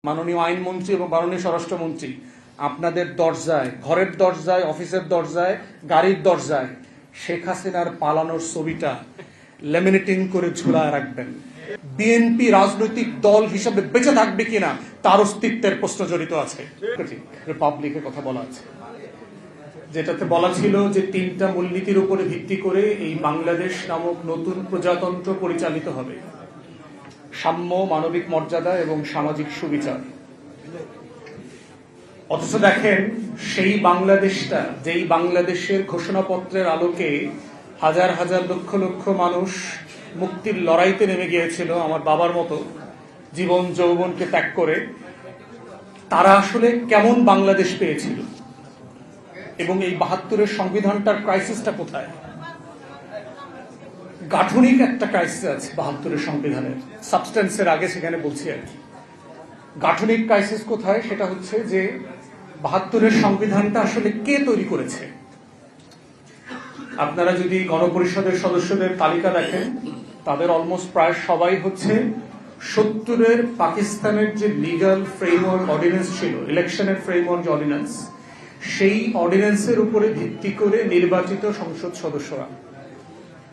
মাননীয় আইনমন্ত্রী এবং মাননীয় স্বরাষ্ট্রমন্ত্রী আপনাদের দরজায়, ঘরের দরজায়, অফিসের দরজায়, গাড়ির দরজায় শেখ হাসিনার পালানোর ছবিটা লেমিনেটিং করে ঝুলায় রাখবেন। বিএনপি রাজনৈতিক দল হিসেবে বেঁচে থাকবে কিনা তার অস্তিত্বের প্রশ্ন জড়িত আছে। রিপাবলিকের কথা বলা আছে, যেটাতে বলা ছিল যে 3টা মূলনীতির উপরে ভিত্তি করে এই বাংলাদেশ নামক নতুন প্রজাতন্ত্র পরিচালিত হবে: সাম্য, মানবিক মর্যাদা এবং সামাজিক সুবিচার। অথচ দেখেন, সেই বাংলাদেশটা, যেই বাংলাদেশের ঘোষণাপত্রের আলোকে হাজার হাজার লক্ষ লক্ষ মানুষ মুক্তির লড়াইতে নেমে গিয়েছিল, আমার বাবার মতো জীবন যৌবনকে ত্যাগ করে, তারা আসলে কেমন বাংলাদেশ পেয়েছিল এবং এই 72-এর সংবিধানটার ক্রাইসিসটা কোথায়? গাঠনিক একটা ক্রাইসিস আছে 72-এর সংবিধানের, সাবস্টেন্সের আগে সেখানে বলছি আর কি। গাঠনিক ক্রাইসিস কোথায়? সেটা হচ্ছে যে 72-এর সংবিধানটা আসলে কে তৈরি করেছে। আপনারা যদি গণপরিষদের সদস্যদের তালিকা দেখেন, তাদের অলমোস্ট প্রায় সবাই হচ্ছে 70-এর পাকিস্তানের যে লিগাল ফ্রেমওয়ার্ক অর্ডিন্যান্স ছিল, ইলেকশনের ফ্রেমওয়ার্ক অর্ডিন্যান্স, সেই অর্ডিন্যান্সের উপরে ভিত্তি করে নির্বাচিত সংসদ সদস্যরা।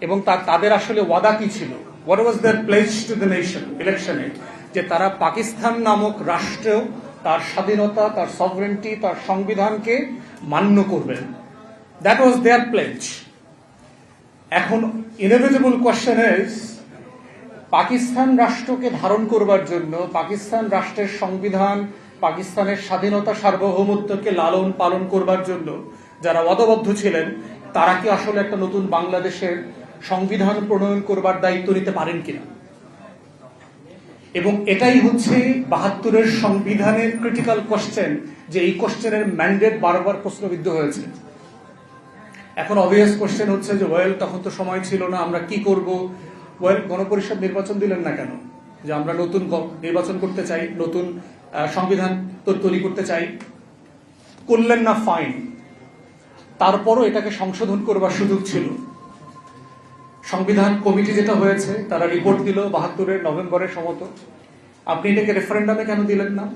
এবং তাদের আসলে ওয়াদা কি ছিল? What was their pledge to the nation ইলেকশনে? যে তারা পাকিস্তান নামক রাষ্ট্র, তার স্বাধীনতা, তার সভরেন্টি, তার সংবিধানকে মান্য করবেন। That was their pledge. এখন ইনএভিটেবল কোয়েশ্চেন ইজ, পাকিস্তান রাষ্ট্রকে ধারণ করবার জন্য, পাকিস্তান রাষ্ট্রের সংবিধান, পাকিস্তানের স্বাধীনতা সার্বভৌমত্বকে লালন পালন করবার জন্য যারা ওয়াদাবদ্ধ ছিলেন, তারা কি আসলে একটা নতুন বাংলাদেশের সংবিধান প্রণয়ন করবার দায়িত্ব নিতে পারেন কিনা? এবং এটাই হচ্ছে 72-এর সংবিধানের ক্রিটিক্যাল কোশ্চেন, যে এই কোশ্চেনের ম্যান্ডেট বারবার প্রশ্নবিদ্ধ হয়েছে। এখন অবভিয়াস কোশ্চেন হচ্ছে যে ওয়েল, তখন তো সময় ছিল না, আমরা কি করব? ওয়েল, গণপরিষদ নির্বাচন দিলেন না কেন? যে আমরা নতুন নির্বাচন করতে চাই, নতুন সংবিধান তৈরি করতে চাই, করলেন না, ফাইন। তারপরও এটাকে সংশোধন করবার সুযোগ ছিল। সংবিধান কমিটি যেটা হয়েছে, তারা রিপোর্ট দিল 72-এর নভেম্বরের সম্ভবত। আপনি এটাকে রেফারেন্ডামে কেন দিলেন না?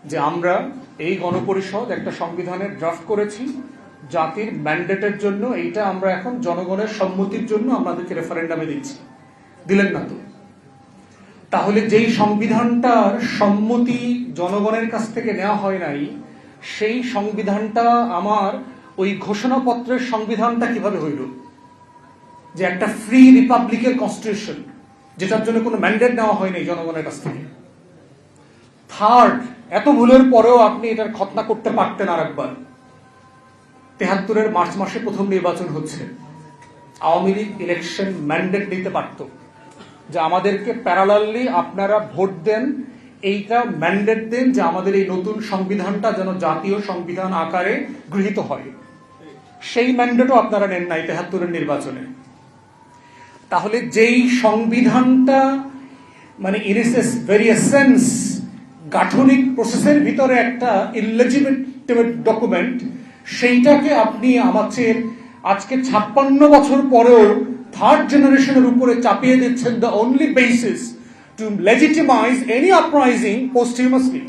যে আমরা এই গণপরিষদ একটা সংবিধানের ড্রাফট করেছি জাতির ম্যান্ডেটের জন্য, এইটা আমরা এখন জনগণের সম্মতির জন্য আমাদেরকে রেফারেন্ডামে দিচ্ছি, দিলেন না তো। তাহলে যেই সংবিধানটার সম্মতি জনগণের কাছ থেকে নেওয়া হয় নাই, সেই সংবিধানটা আমার ওই ঘোষণাপত্রের সংবিধানটা কিভাবে হইল? যে একটা ফ্রি রিপাবলিকের কনস্টিটিউশন, যেটার জন্য কোনো ম্যান্ডেট নেওয়া হয়নি জনগণের কাছ থেকে। থার্ড, এত ভুলের পরেও আপনি এটার খতনা করতে পারতেন আর একবার। 73-এর মার্চ মাসে প্রথম নির্বাচন হচ্ছে, আওয়ামী লীগ ইলেকশন ম্যান্ডেট দিতে পারত যে আমাদেরকে প্যারালালি আপনারা ভোট দেন, এইটা ম্যান্ডেট দেন যে আমাদের এই নতুন সংবিধানটা যেন জাতীয় সংবিধান আকারে গৃহীত হয়। সেই ম্যান্ডেটও আপনারা নেন নাই 73-এর নির্বাচনে। তাহলে যেই সংবিধানটা মানে ইন ইটস ভেরি এসেন্স গাঠনিক প্রসেসের ভিতরে একটা ইললেজিটিমেট ডকুমেন্ট, সেইটাকে আপনি আমাদের আজকে 56 বছর পরেও থার্ড জেনারেশনের উপরে চাপিয়ে দিচ্ছেন the only basis to legitimize any uprising posthumously.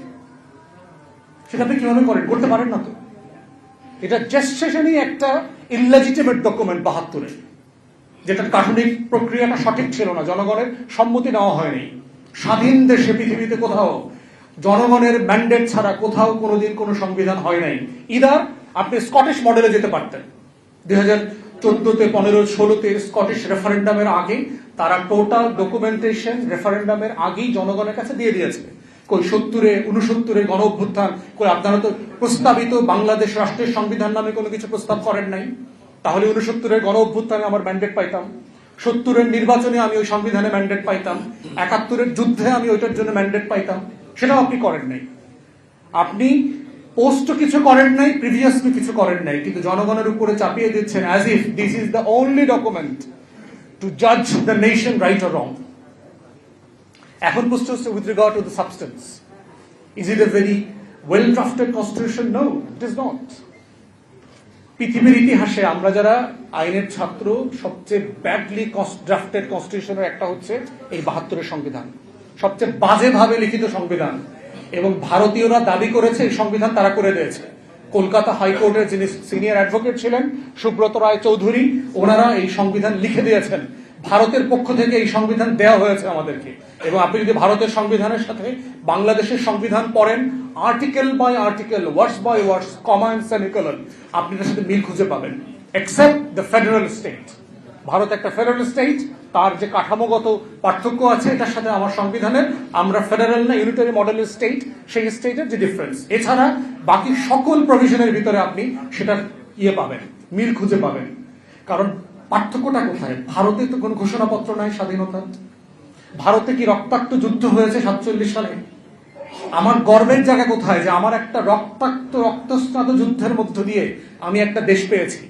সেটা আপনি কিভাবে করেন? করতে পারেন না তো। এটা জেস্টেশনই একটা ইললেজিটিমেট ডকুমেন্ট 72-এর, যেটা গাঠনিক প্রক্রিয়াটা সঠিক ছিল না, জনগণের সম্মতি নেওয়া হয়নি। স্বাধীন দেশে পৃথিবীতে কোথাও জনগণের ম্যান্ডেট ছাড়া কোথাও কোনোদিন কোনো সংবিধান হয় নাই। ইদার আপনি স্কটিশ মডেলে যেতে পারতেন। 2014-তে, 15, 16-তে স্কটিশ রেফারেন্ডামের আগে তারা টোটাল ডকুমেন্টেশন রেফারেন্ডামের আগেই জনগণের কাছে দিয়ে দিয়েছে। কই 70-এ, 69-এ গণ অভ্যুত্থান, কই আপনারা তো প্রস্তাবিত বাংলাদেশ রাষ্ট্রের সংবিধান নামে কোনো কিছু প্রস্তাব করেন নাই। তাহলে 69-এর গণ অভ্যুত্থানে আমার ম্যান্ডেট পাইতাম, 70-এর নির্বাচনে আমি ওই সংবিধানে ম্যান্ডেট পাইতাম, 71-এর যুদ্ধে আমি ওইটার জন্য ম্যান্ডেট পাইতাম। সেটাও আপনি করেন নাই। আপনি পোস্ট কিছু করেন নাই, প্রিভিয়াসলি কিছু করেন নাই, কিন্তু জনগণের উপরে চাপিয়ে দিচ্ছেন as if this is the only document to জাজ the nation right or wrong. এখন প্রশ্ন হচ্ছে with regard to the substance, is it a very well drafted constitution? No, it is not. পৃথিবীর ইতিহাসে আমরা যারা আইনের ছাত্র, সবচেয়ে ব্যাডলি ড্রাফটেড কনস্টিটিউশনের একটা হচ্ছে এই 72-এর সংবিধান। সবচেয়ে বাজেভাবে লিখিত সংবিধান। এবং ভারতীয়রা দাবি করেছে এই সংবিধান তারা করে দিয়েছে। কলকাতা হাইকোর্টের যিনি সিনিয়র অ্যাডভোকেট ছিলেন সুব্রত রায় চৌধুরী, ওনারা এই সংবিধান লিখে দিয়েছেন। ভারতের পক্ষ থেকে এই সংবিধান দেওয়া হয়েছে আমাদেরকে। এবং আপনি যদি ভারতের সংবিধানের সাথে বাংলাদেশের সংবিধান পড়েন, article by article, words by words, comma and semicolon, আপনি তার সাথে মিল খুঁজে পাবেন, except the federal state. Bharat একটা ফেডারেল স্টেট, তার যে কাঠামোগত পার্থক্য আছে এটার সাথে আমার সংবিধানের, আমরা ফেডারেল না ইউনিটারি মডেলের স্টেট, সেই স্টেটের যে ডিফারেন্স, এছাড়া বাকি সকল প্রভিশনের ভিতরে আপনি সেটার পাবেন, মিল খুঁজে পাবেন। কারণ পার্থক্যটা কোথায়? ভারতে তো কোনো ঘোষণাপত্র নাই স্বাধীনতা। ভারতে কি রক্তাক্ত যুদ্ধ হয়েছে 47 সালে? আমার গর্বের জায়গা কোথায় যে আমার একটা রক্তস্নাত যুদ্ধের মধ্য দিয়ে আমি একটা দেশ পেয়েছি।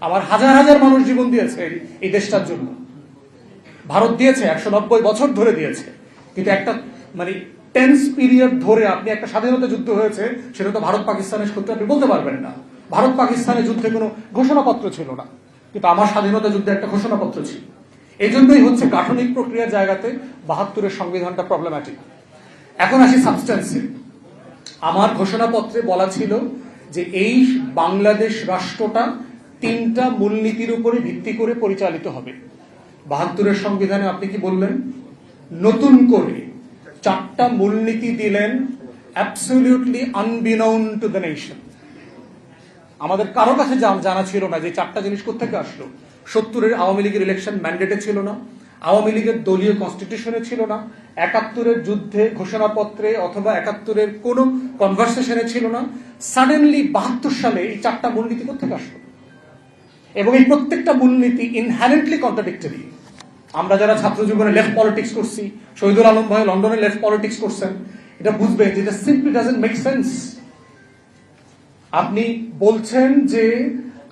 আমার হাজার হাজার মানুষ জীবন দিয়েছে এই দেশটার জন্য। ভারত দিয়েছে 190 বছর ধরে দিয়েছে, কিন্তু একটা মানে টেন্স পিরিয়ড ধরে আপনি একটা স্বাধীনতা যুদ্ধ হয়েছে সেটা তো ভারত পাকিস্তানের সূত্রে আপনি বলতে পারবেন না। ভারত পাকিস্তানের যুদ্ধে কোনো ঘোষণাপত্র ছিল না, কিন্তু আমার স্বাধীনতা যুদ্ধে একটা ঘোষণাপত্র ছিল। এই জন্যই হচ্ছে গাঠনিক প্রক্রিয়ার জায়গাতে 72-এর সংবিধানটা প্রবলেম্যাটিক। এখন আসি সাবস্টেন্সে। আমার ঘোষণাপত্রে বলা ছিল যে এই বাংলাদেশ রাষ্ট্রটা 3টা মূলনীতির উপরে ভিত্তি করে পরিচালিত হবে। 72-এর সংবিধানে আপনি কি বললেন? নতুন করে 4টা মূলনীতি দিলেন, অ্যাবসলিউটলি আনবিনোন টু দ্য নেশন। আমাদের কারো কাছে জানা ছিল না যে 4টা জিনিস কোত্থেকে আসলো। 70-এর আওয়ামী লীগের ইলেকশন ম্যান্ডেটে ছিল না, আওয়ামী লীগের দলীয় কনস্টিটিউশনে ছিল না, 71-এর যুদ্ধে ঘোষণাপত্রে অথবা 71-এর কোনো কনভারসেশনে ছিল না। সাডেনলি 72 সালে এই 4টা মূলনীতি কোত্থেকে আসলো? এবং এই প্রত্যেকটা মূলনীতি ইনহ্যারেন্টলি কন্ট্রাডিক্টরি। আমরা যারা ছাত্র জীবনে লেফট পলিটিক্স করছি, শহীদুল আলম ভাই লন্ডনে লেফট পলিটিক্স করছেন, এটা বুঝবেন যে এটা সিম্পলি ডাজন্ট মেক সেন্স। আপনি বলছেন যে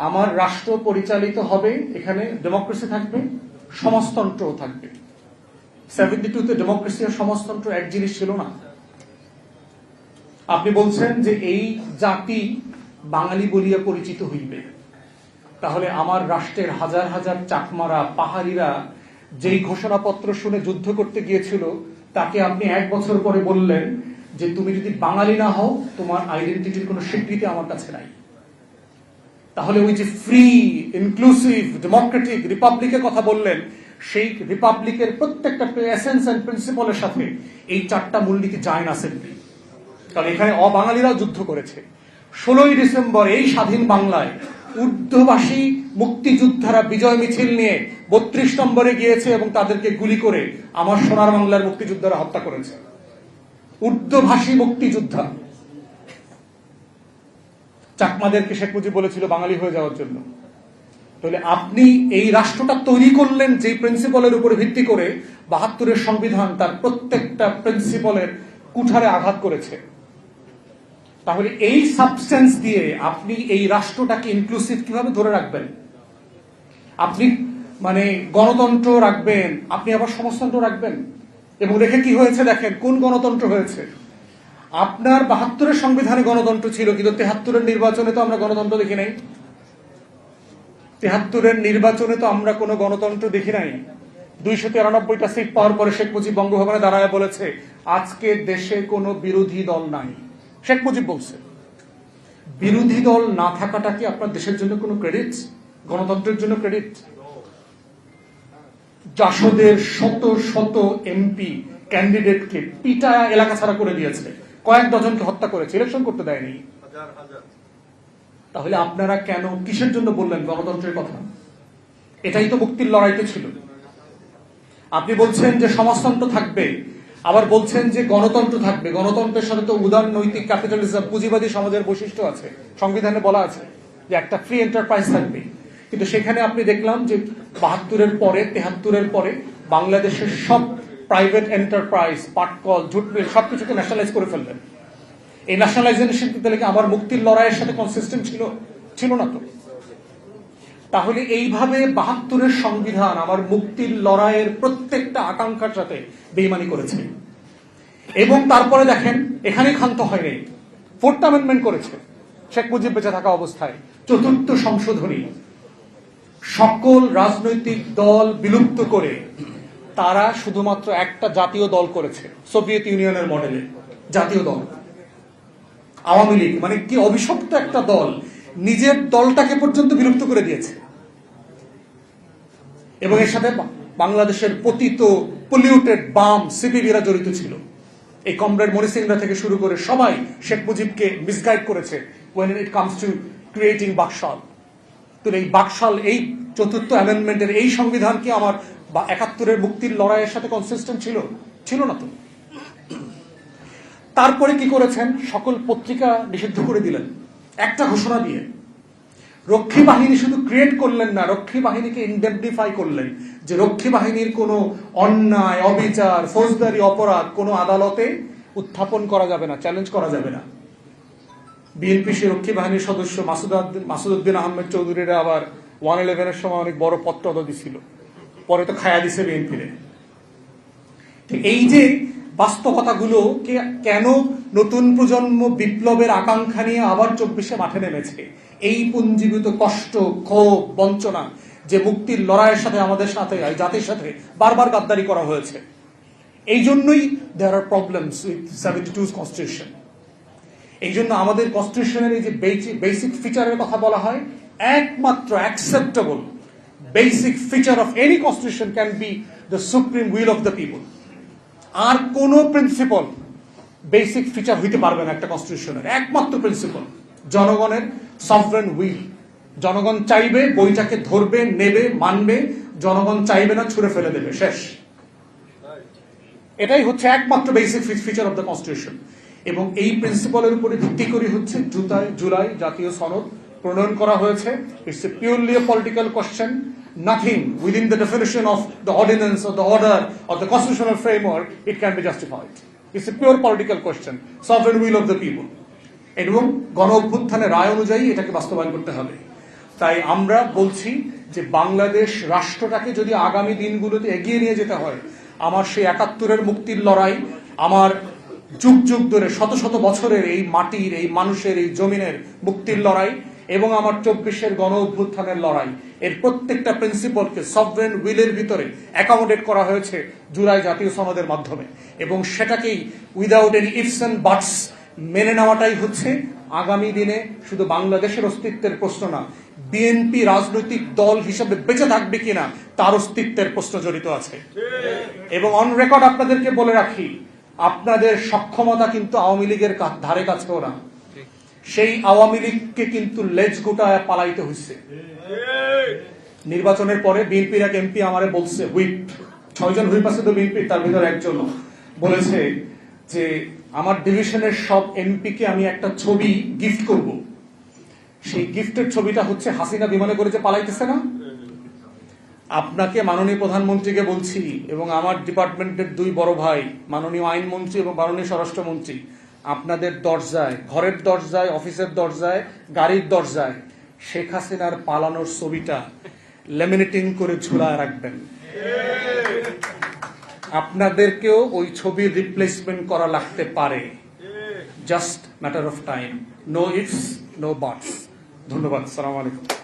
আমার রাষ্ট্র পরিচালিত হবে, এখানে ডেমোক্রেসি থাকবে, সমাজতন্ত্রও থাকবে। 72-তে ডেমোক্রেসি আর সমাজতন্ত্র এক জিনিস ছিল না। আপনি বলছেন যে এই জাতি বাঙালি বলিয়া পরিচিত হইবে। তাহলে আমার রাষ্ট্রের হাজার হাজার চাকমারা পাহাড়িরা যেই ঘোষণাপত্র শুনে যুদ্ধ করতে গিয়েছিল, তাকে আপনি 1 বছর পরে বললেন যে তুমি যদি বাঙালি না হও তোমার আইডেন্টিটির কোনো স্বীকৃতি আমার কাছে নাই। তাহলে ওই যে ফ্রি, ইনক্লুসিভ, ডেমোক্রেটিক রিপাবলিকের কথা বললেন, সেই রিপাবলিকের প্রত্যেকটা এসেন্স এন্ড প্রিন্সিপালের সাথে এই 4টা মূলনীতি যায় না সিম্পলি। কারণ এখানে অবাঙালিরাও যুদ্ধ করেছে। 16ই ডিসেম্বর এই স্বাধীন বাংলায় ঊর্ধ্ববাসী মুক্তিযোদ্ধারা বিজয় মিছিল নিয়ে 32 নম্বরে গিয়েছে এবং তাদেরকে গুলি করে আমার সোনার বাংলার মুক্তিযোদ্ধারা হত্যা করেছে। ঊর্ধ্বভাষী মুক্তিযোদ্ধা। চাকমাদেরকে শেখ মুজিব বলেছিল বাঙালি হয়ে যাওয়ার জন্য। তাহলে আপনি এই রাষ্ট্রটা তৈরি করলেন যে প্রিন্সিপালের উপরে ভিত্তি করে 72-এর সংবিধান তার প্রত্যেকটা প্রিন্সিপালের কুঠারে আঘাত করেছে। তাহলে এই সাবস্টেন্স দিয়ে আপনি এই রাষ্ট্রটাকে ইনক্লুসিভ কিভাবে ধরে রাখবেন? আপনি মানে গণতন্ত্র রাখবেন, আপনি আবার সমাজতন্ত্র রাখবেন। এবং রেখে কি হয়েছে দেখেন, কোন গণতন্ত্র হয়েছে। আপনার 72-এর সংবিধানে গণতন্ত্র ছিল, কিন্তু 73-এর নির্বাচনে তো আমরা গণতন্ত্র দেখি নাই। 73-এর নির্বাচনে তো আমরা কোনো গণতন্ত্র দেখি নাই। 293টা সিট পাওয়ার পরে শেখ মুজিব বঙ্গভবনে দাঁড়ায় বলেছে আজকে দেশে কোনো বিরোধী দল নাই। শেখ মুজিব বলছে, বিরোধী দল না থাকাটা কি আপনার দেশের জন্য কোনো ক্রেডিট? গণতন্ত্রের জন্য ক্রেডিট? জাসদের শত শত এমপি ক্যান্ডিডেটকে পিটায়া এলাকা ছাড়া করে দিয়েছে, কয়েক ডজনকে হত্যা করেছে, ইলেকশন করতে দেয়নি। তাহলে আপনারা কেন কিসের জন্য বললেন গণতন্ত্রের কথা? এটাই তো মুক্তির লড়াইতে ছিল। আপনি বলছেন যে সমাজতন্ত্র থাকবে, আবার বলছেন যে গণতন্ত্র থাকবে। গণতন্ত্রের সাথে তো উদার নৈতিক ক্যাপিটালিজম, পুঁজিবাদী সমাজের বৈশিষ্ট্য আছে। সংবিধানে বলা আছে যে একটা ফ্রি এন্টারপ্রাইজ থাকবে, কিন্তু সেখানে আপনি দেখলাম যে 72-এর পরে, 73-এর পরে বাংলাদেশের সব প্রাইভেট এন্টারপ্রাইজ, পাটকল, জুট মিল সবকিছুকে ন্যাশনালাইজ করে ফেললেন। এই ন্যাশনালাইজেশন কিন্তু আমার মুক্তির লড়াইয়ের সাথে কনসিস্টেন্ট ছিল না তো। তাহলে এইভাবে 72-এর সংবিধান আমার মুক্তির লড়াইয়ের প্রত্যেকটা আকাঙ্ক্ষার সাথে বেইমানি করেছে। এবং তারপরে দেখেন এখানে ক্ষান্ত হয়নি, 4th অ্যামেন্ডমেন্ট করেছে শেখ মুজিব বেঁচে থাকা অবস্থায়। 4th সংশোধনী সকল রাজনৈতিক দল বিলুপ্ত করে তারা শুধুমাত্র একটা জাতীয় দল করেছে, সোভিয়েত ইউনিয়নের মডেলে। জাতীয় দল আওয়ামী লীগ, মানে কি অভিশপ্ত একটা দল, নিজের দলটাকে পর্যন্ত বিলুপ্ত করে দিয়েছে। এবং এর সাথে বাংলাদেশের পতিত পলিউটেড বাম সিপিবিরা জড়িত ছিল। এই কমরেড মনি সিংরা থেকে শুরু করে সবাই শেখ মুজিবকে মিসগাইড করেছে when it comes to creating Baksal. তো এই বাকশাল, এই চতুর্থ অ্যামেন্ডমেন্টের এই সংবিধান কি আমার ৭১-এর মুক্তির লড়াইয়ের সাথে কনসিস্টেন্ট ছিল? ছিল না তো। তারপরে কি করেছেন, সকল পত্রিকা নিষিদ্ধ করে দিলেন একটা ঘোষণা দিয়ে। রক্ষী বাহিনী শুধু ক্রিয়েট করলেন না, রক্ষী বাহিনীকে ইনডেমনিফাই করলেন যে রক্ষী বাহিনীর কোনো অন্যায়, অবিচার, ফৌজদারি অপরাধ কোনো আদালতে উত্থাপন করা যাবে না, চ্যালেঞ্জ করা যাবে না। বিএনপি সে রক্ষী বাহিনীর সদস্য মাসুদউদ্দিন আহমেদ চৌধুরীরা আবার 111-এর সময় অনেক বড় পত্র দিছিল, পরে তো খায়া দিছে বিএনপিরে। এই যে বাস্তবতাগুলো কেন নতুন প্রজন্ম বিপ্লবের আকাঙ্ক্ষা নিয়ে আবার 24-এ মাঠে নেমেছে, এই পুঞ্জীভূত কষ্ট, ক্ষোভ, বঞ্চনা, যে মুক্তির লড়াইয়ের সাথে আমাদের সাথে জাতির সাথে বারবার গাদ্দারি করা হয়েছে, এই জন্যই দেয়ার আর প্রবলেমস উইথ 72's কনস্টিটিউশন। এই জন্য আমাদের কনস্টিটিউশনের এই যে বেসিক ফিচারের কথা বলা হয়, একমাত্র acceptable basic feature of any constitution can be the supreme will of the people. আর কোন প্রিন্সিপাল বেসিক ফিচার হইতে পারবে না একটা কনস্টিটিউশনের। একমাত্র প্রিন্সিপাল জনগণের সভরেন উইল। জনগণ চাইবে, বইটাকে ধরবে, নেবে, মানবে, জনগণ চাইবে না, ছুঁড়ে ফেলে দেবে, শেষ। এটাই হচ্ছে একমাত্র basic feature of the constitution. এবং এই প্রিন্সিপালের উপরে ভিত্তি করে হচ্ছে জুলাই জাতীয় সনদ প্রণয়ন করা হয়েছে। It's a purely a political question, nothing within the definition of the ordinance or the order or the constitutional framework it can be justified. It's a pure political question, sovereign will of the people. এবং গণ অভ্যুত্থানের রায় অনুযায়ী এটাকে বাস্তবায়ন করতে হবে। তাই আমরা বলছি যে বাংলাদেশ রাষ্ট্রটাকে যদি আগামী দিনগুলোতে এগিয়ে নিয়ে যেতে হয়, আমার সেই ৭১-এর মুক্তির লড়াই, আমার যুগ যুগ ধরে শত শত বছরের এই মাটির, এই মানুষের, এই জমিনের মুক্তির লড়াই, এবং আমার 24-এর গণ অভ্যুত্থানের লড়াই, এর প্রত্যেকটা প্রিন্সিপালকে সভরেন উইলের ভিতরে অ্যাকোমোডেট করা হয়েছে জুলাই জাতীয় সনদের মাধ্যমে। এবং সেটাকেই উইদাউট এনি ইফস এন্ড বাটস মেনে নেওয়াটাই হচ্ছে আগামী দিনে শুধু বাংলাদেশের অস্তিত্বের প্রশ্ন না, বিএনপি রাজনৈতিক দল হিসেবে বেঁচে থাকবে কিনা তার অস্তিত্বের প্রশ্ন জড়িত আছে। এবং অন রেকর্ড আপনাদেরকে বলে রাখি, আপনাদের সক্ষমতা কিন্তু আওয়ামী লীগের ধারে কাছেও না। সেই আওয়ামী লীগকে কিন্তু লেজ গোটায় পালাইতে হয়েছে। নির্বাচনের পরে বিএনপির এক এমপি আমারে বলছে, হুইপ 6 জন হুইপ আছে তো বিএনপির, তার ভিতরে একজন বলেছে যে আমার ডিভিশনের সব এমপিকে আমি একটা ছবি গিফট করব। সেই গিফটের ছবিটা হচ্ছে হাসিনা বিমানে করে যে পালাইতেছে না। আপনাকে মাননীয় প্রধানমন্ত্রীকে বলছি, এবং আমার ডিপার্টমেন্টের 2 বড় ভাই মাননীয় আইনমন্ত্রী এবং মাননীয় স্বরাষ্ট্রমন্ত্রী, আপনাদের দরজায়, ঘরের দরজায়, অফিসের দরজায়, গাড়ির দরজায় শেখ হাসিনার পালানোর ছবিটা লেমিনেটিং করে ঝুলায় রাখবেন। আপনাদেরকেও ওই ছবির রিপ্লেসমেন্ট করা লাগতে পারে, just matter of time. No ifs, no buts. ধন্যবাদ। আসসালামু আলাইকুম।